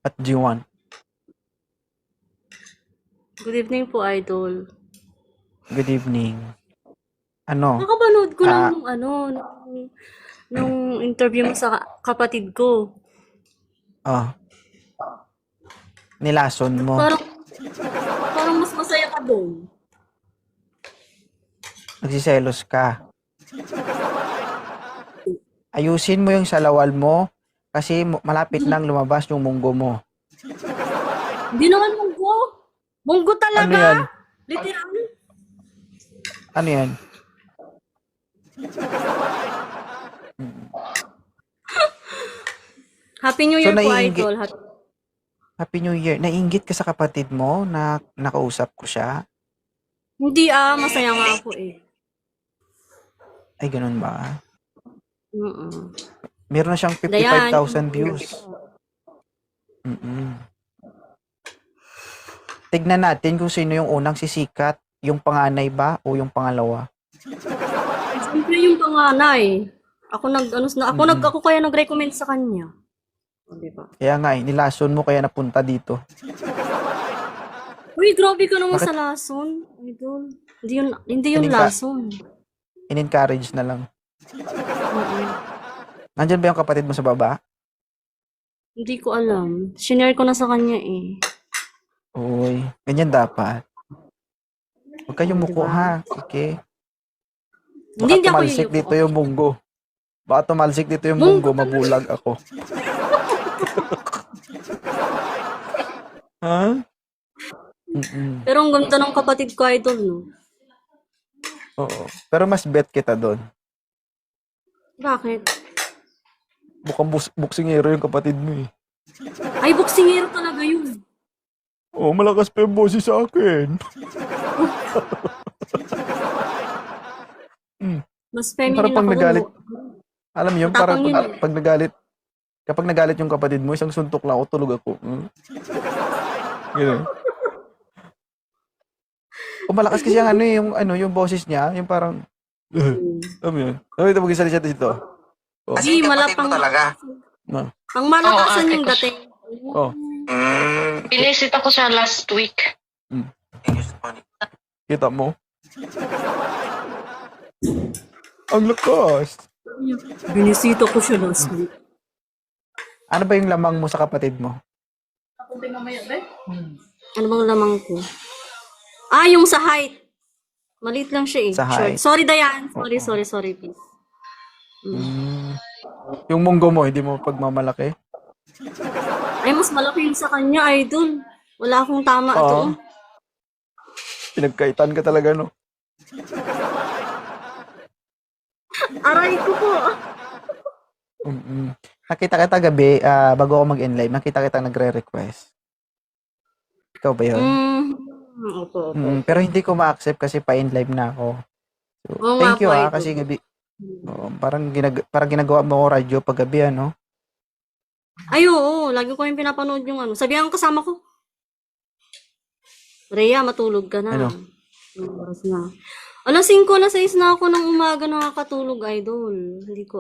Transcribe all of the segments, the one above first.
What do you want? Good evening po, Idol. Good evening. Ano? Nakapanood ko lang Ah, nung interview mo sa kapatid ko. oh, nilason mo. Parang, parang mas masaya ka doon. Nagsiselos ka. Ayusin mo yung salawal mo kasi malapit nang lumabas yung munggo mo. Hindi naman munggo. Munggo Ano talaga. yan? Literal. Ano yan? Happy New So, Year po, naiinggit. Idol. Happy New Year. Naiinggit ka sa kapatid mo na nakausap ko siya? Hindi masaya nga ako eh. Ay, ganun ba? Mm-mm. Meron na siyang Dayan. 55,000 views. Tignan natin kung sino yung unang sisikat. Yung panganay ba o yung pangalawa? Siyempre yung panganay. Ako kaya nag-recommend sa kanya. O, diba? Kaya nga nilason mo kaya napunta dito. Uy, grabe ka naman Bakit? sa lason, Idol. Hindi yun Ininka, lason. in-encourage na lang. Mm-mm. Nandyan ba yung kapatid mo sa baba? Hindi ko alam. Shinare ko na sa kanya eh. Uy, ganyan dapat. Huwag kayong O, muko diba? ha. Okay? Hindi Baka ako tumalsik yuyuko. dito yung munggo. Baka tumalsik dito yung munggo, mabulag ako. Ha? Mm-mm. Pero ang ganda ng kapatid ko, Idol, no? Oo. Pero mas bet kita doon. Bakit? Mukhang buksingero yung kapatid mo eh. Ay, boksingero talaga yun. Oh, malakas pa yung boses sa akin. Mas Parang feminine pag ako. nagalit, alam mo yun, parang Matapang yun eh. pag nagalit, kapag nagalit yung kapatid mo, isang suntok lang ako, tulog ako. Ganun. O malakas kasi yung boses niya, yung parang, alam mo yun. Sabi ito, mag-isa siya dito. Oh. Hindi, malapang. No. Ang malakasan yung dating. Oh. Pinisita ko siya last week. Kita mo? Ang lakas. Binisita ko siya last week. Ano ba yung lamang mo sa kapatid mo? Ano bang lamang ko? Yung sa height. Maliit lang siya eh. Sa Short. height. Sorry, Dayan. Sorry, please. Yung munggo mo, hindi mo pagmamalaki? Ay, mas malaki yung sa kanya, Idol. Wala akong tama Oo. doon. Pinagkaitan ka talaga, no? Aray ko po. Nakita kita gabi, bago ako mag-enlive, nakita kita nagre-request. Ikaw ba yun? Opo. Pero hindi ko ma-accept kasi pa-enlive na ako. So, Oo nga thank you po, Idol. kasi gabi, parang ginagawa mo ako radyo pag gabi, ano? Ay, oo. Lagi ko yung pinapanood yung ano. Sabihan ko kasama ko. Rhea, matulog ka na. Ano? Anong oras na? Alas 5, alas 6 na ako ng umaga nakakatulog, Idol. Hindi ko...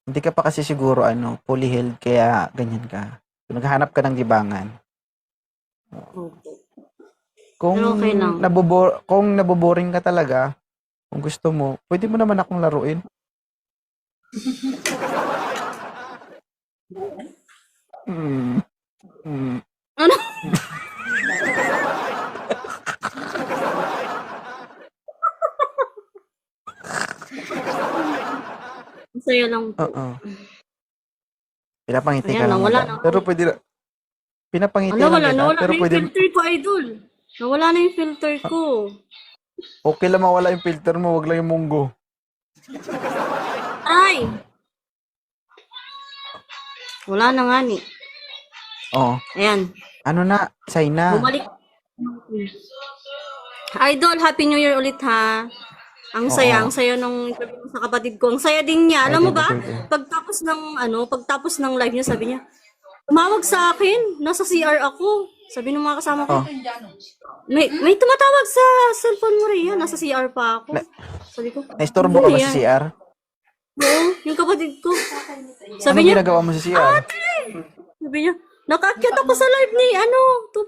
Hindi ka pa kasi siguro, fully healed, kaya ganyan ka. So, naghahanap ka ng libangan. Opo. Kung Pero okay lang. kung naboboring ka talaga, kung gusto mo, pwede mo naman akong laruin. Ano? Masaya lang po. Oo. Pinapangiti Ayan ka na, lang. wala madam. na. Pero pwede na. Pinapangiti Ano, lang kita. nawala Pero na yung pwede, filter ko, Idol. Nawala na yung filter ko. okay lang mawala yung filter mo, wag lang yung munggo. Ay! Wala na nga ni. Oo. Ayan. Ano na? Say na. Bumalik. Idol, Happy New Year ulit ha. Ang saya nung interview mo sa kapatid ko. Ang saya din niya. Alam mo ba? Pagtapos ng live niya, sabi niya, tumawag sa akin. Nasa CR ako. Sabi ng mga kasama ko, Oh. may tumatawag sa cellphone mo rin. Nasa CR pa ako. Sabi ko, Naistorbo ka ano ba yan? sa CR? Oo, yung kapatid ko. Anong Sabi niya, ginagawa mo sa CR? sabi niya, nakakyat ako sa live ni, 2.0.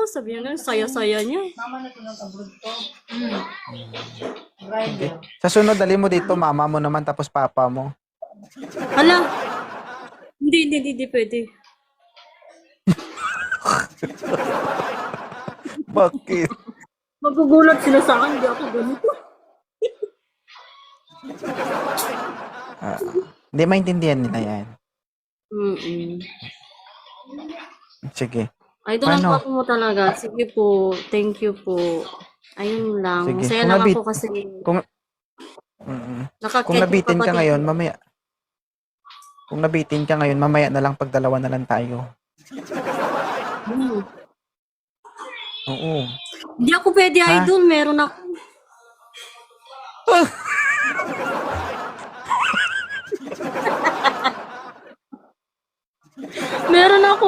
Sabi niya, saya-saya niya. Sa sunod, dali mo dito, mama mo naman, tapos papa mo. Hala, hindi pwede. Bakit? Magugulat sila sa akin, hindi ako ganito. Hindi maintindihan nila yan. Mm-mm. Sige. Idol, ang Paano? gwapo mo talaga. Sige po, thank you po. Ayun lang, Sige. masaya Kung lang nabit, ako kasi kung, kung nakakyat yung nabitin ka kapatid ngayon, ko. mamaya, kung nabitin ka ngayon, mamaya na lang pagdalawa na lang tayo. Hmm. Oo. Hindi ako pwede, Ha? idol. Meron ako. Meron ako.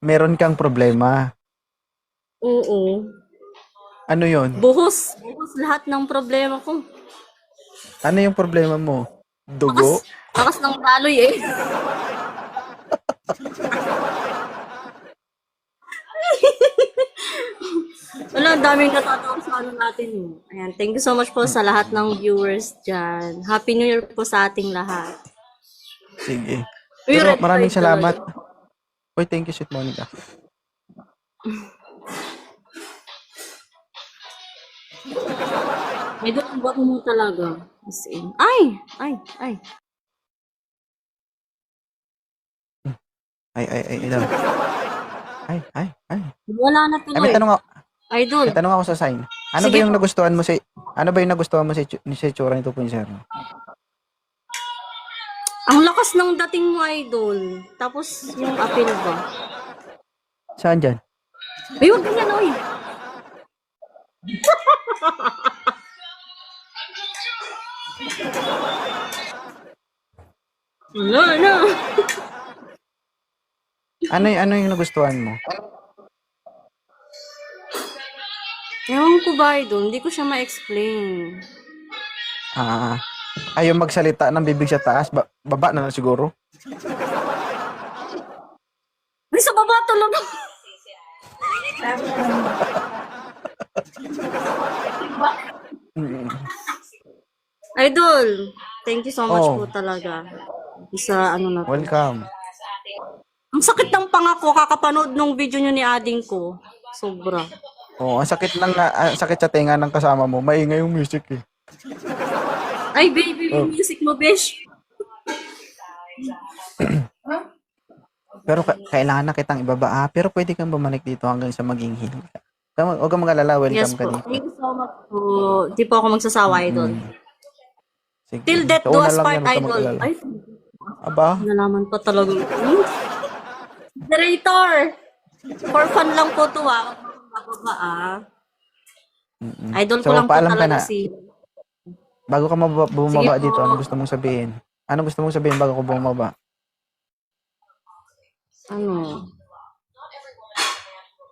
Meron kang problema. Oo. Ano yon? Buhos lahat ng problema ko. Ano yung problema mo? Dugo? Takas ng daloy eh. Wala, ang daming natatawa sa ano natin. Ayan, thank you so much po sa lahat ng viewers dyan. Happy New Year po sa ating lahat. Sige. Uy, Pero red maraming flag talaga. salamat. Uy, thank you, Sweet Monica. May doon ang mo talaga. As in. Ay! Ay! Ay! Ay, daw. Ay. Wala na Ay, may tuloy. tanong ako, Idol. may tanong ako sa sign. Ano Sige ba yung po. nagustuhan mo sa itsura ni 2.0? Ang lakas ng dating mo, idol. Tapos, yung appeal ba? Saan dyan? Ay, huwag ganyan, oy. Wala na. Ano yung nagustuhan mo? Ewan ko ba, idol? Hindi ko siya ma-explain. Ayaw magsalita ng bibig sa taas, baba na lang siguro. Ay, sa baba talaga. Mm. Idol, thank you so much Oh. po talaga. Sa ano na to. Welcome. Ang sakit ng panga ko kakapanood nung video nyo ni ading ko. Sobra. Oh, ang sakit sa tenga ng kasama mo. Maingay yung music eh. Ay, baby, yung music mo, besh. Pero kailangan na kitang ibaba. Pero pwede kang bumalik dito hanggang sa maging heal ka. Huwag kang mag-alala, Yes welcome ka po. dito. Thank you so much po. Di po ako magsasawa, idol. Sige. Till death Sa do una us lang part, yan, huwag kang idol. mag-alala. Ay, Aba, nalaman pa talaga. Moderator! For fun lang po to, ah. Huwag mo bababa, ah. Idol ko So, lang po paalam ka talaga na. si... bago ka bumaba Sige po. dito, ano gusto mong sabihin? Ano gusto mong sabihin bago ka bumaba? Ano?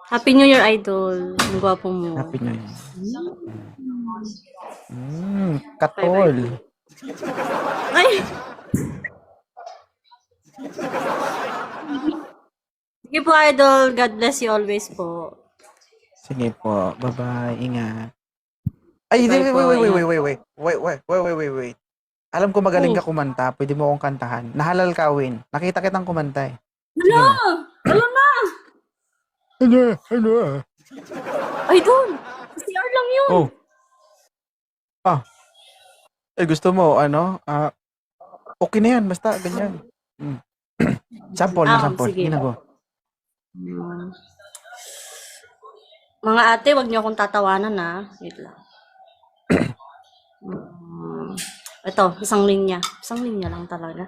Happy New Year, idol. Ang gwapo mo. Happy New Year. Katol. Ay! Sige po, idol. God bless you always po. Sige po. Bye-bye. Ingat. Ay, Bye po, wait. Alam ko magaling ka kumanta. Pwede mo akong kantahan. Nahalal kawin. Nakita kitang kumanta eh. Hala! Hala na! Ano? Idol! CR lang yun. Oh. Gusto mo, okay na yan. Basta, ganyan. Sample. Sige. Ginago. Mga ate, wag niyo akong tatawanan, ha. Wait lang. Ito, isang linya. Isang linya lang talaga.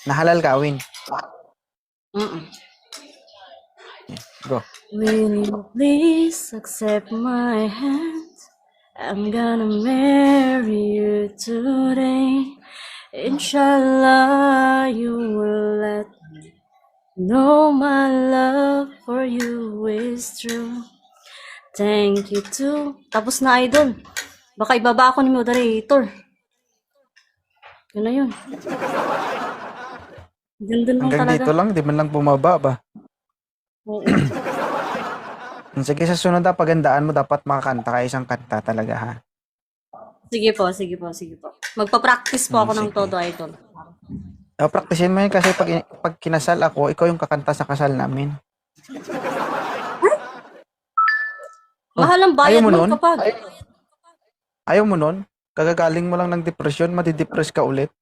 Nahalal kawin. Go. Will you please accept my hand? I'm gonna marry you today. Inshallah, you will let me No, my love for you is true. Thank you too. Tapos na, idol. Baka ibaba ako ni moderator. Yun na yun. Ganda lang Hanggang talaga. dito lang, di man lang bumaba ba? Oo. Sige, sa sunod na pagandaan mo, dapat makakanta ka isang kanta talaga, ha? Sige po, sige po, sige po. Magpa-practice po ako ng Sige. todo, idol. Praktisin mo yun kasi pag kinasal ako, ikaw yung kakanta sa kasal namin. Mahal ang ayaw bayad mo mo nun? kapag. Ayaw mo nun? Kagagaling mo lang ng depression, madidepress ka ulit.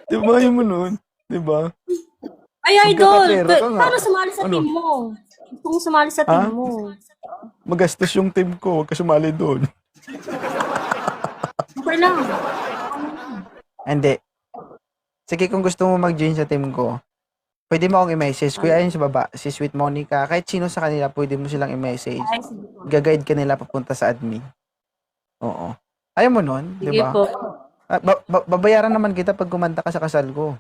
Diba, ayaw mo nun? Diba? Ay, idol! Magkakapera ka nga. Paano sumali sa Ano? team mo? Gusto kong sumali sa team mo. Magastos yung team ko, huwag ka sumali doon. Okay lang. Hindi. Sige, kung gusto mo mag-join sa team ko, pwede mo akong i-message. Kuya, ayun sa baba, si Sweet Monica, kahit sino sa kanila, pwede mo silang i-message. Ay, sige po. Gaguide ka nila papunta sa admin. Oo. Ayaw mo nun, di Sige ba? po. Babayaran naman kita pag kumanta ka sa kasal ko.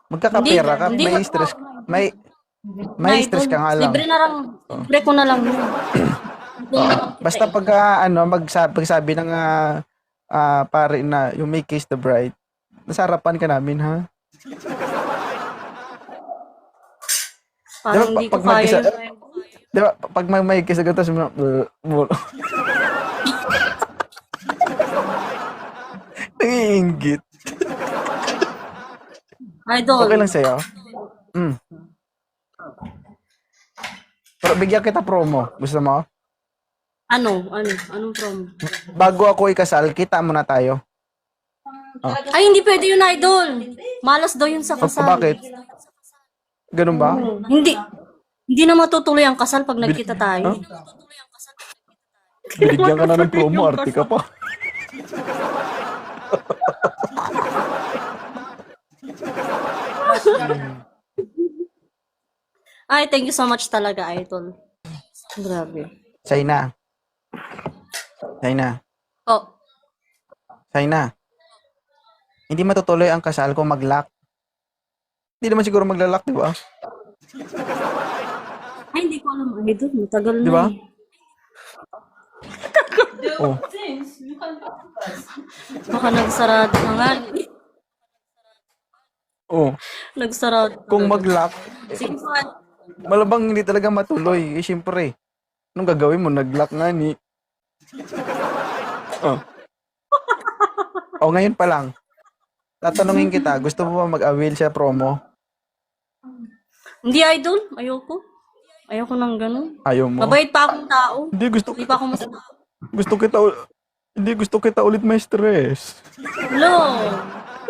Magkakapera ka, Hindi, may wag stress, po. may stress ka nga lang. Libre na lang. Libre ko na lang yun. Basta pag pagsabi ng pare na you may kiss the bride, nasa harapan ka namin, ha? Parang Diba, hindi ko pag kaya mag-isa- yun. Di ba, pag may kiss agad, tapos nangiinggit. Idol. Okay lang sa'yo? Mm. Pero bigyan kita promo. Gusto mo? Anong promo? Bago ako ikasal, kita muna tayo. Ay, hindi pwede yun, idol. Malas daw yun sa kasal. Bakit? Ganun ba? Hindi. Hindi na matutuloy ang kasal pag nagkita tayo. Binigyan ka na ng promo, arte ka pa. Ay, thank you so much talaga, idol. Grabe. China. Oh, China. Hindi matutuloy ang kasal kung mag-lock. Hindi naman siguro magla-lock, di ba? ay, hindi ko alam, idol. Matagal na Di ba? eh. Oh. Baka nagsarado na nga. Oh. Nagsarado. Kung mag-lock, Sige po. malabang hindi talaga matuloy. Eh, syempre. Anong gagawin mo? Nag-lock nga ni. Oh. Oh, ngayon pa lang. Tatanungin kita, gusto mo ba mag-avail sa promo? Hindi, idol. Ayoko. Ayoko nang ganun. Ayaw mo. Mabait pa akong tao. Hindi Hindi pa ako mas... gusto kita ulit may stress. Hello.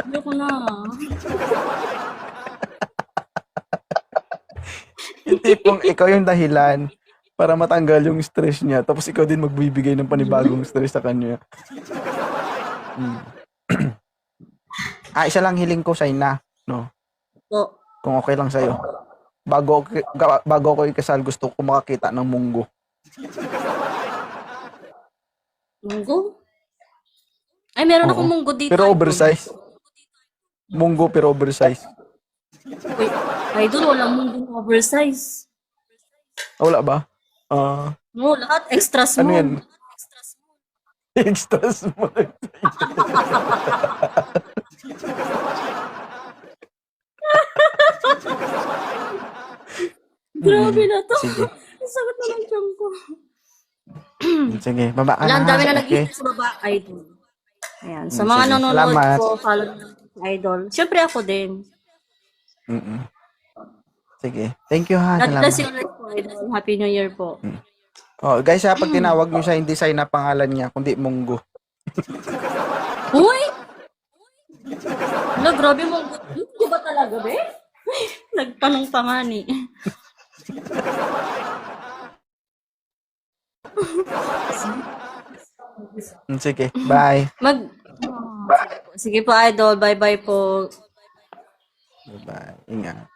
Ayoko na. Yung tipong ikaw yung dahilan para matanggal yung stress niya, tapos ikaw din magbibigay ng panibagong stress sa kanya. Isa lang hiling ko sa ina, no? So, Kung okay lang sa'yo. Bago ako ikasal, gusto ko makakita ng munggo. munggo? Ay, meron Oo. akong munggo dito. Pero idol. oversize. Munggo pero oversize. Wait, idol, walang munggo oversize. Wala ba? No, lahat extra Ano small. yan? Extra small. Grabe na to. Sige. Ang sakit na ng tiyan ko. Sige, baba ka Wala, ang na. dami na Okay. nag-iisip sa baba, idol. Ayan, sa Mm, mga sige. nanonood Salamat. ko, follow nyo lang, idol. Siyempre ako din. Mm-mm. Sige. Thank you, ha. God bless Salamat. you ulit po, idol. Happy New Year po. Oh, guys, pag tinawag nyo siya, hindi sign na pangalan niya, kundi munggo. Uy! Hala, grabe mo. Hindi ba talaga, be? Nagtanong pa nga ni. Sige, bye. Sige po, idol. Bye-bye po. Bye. Ingat.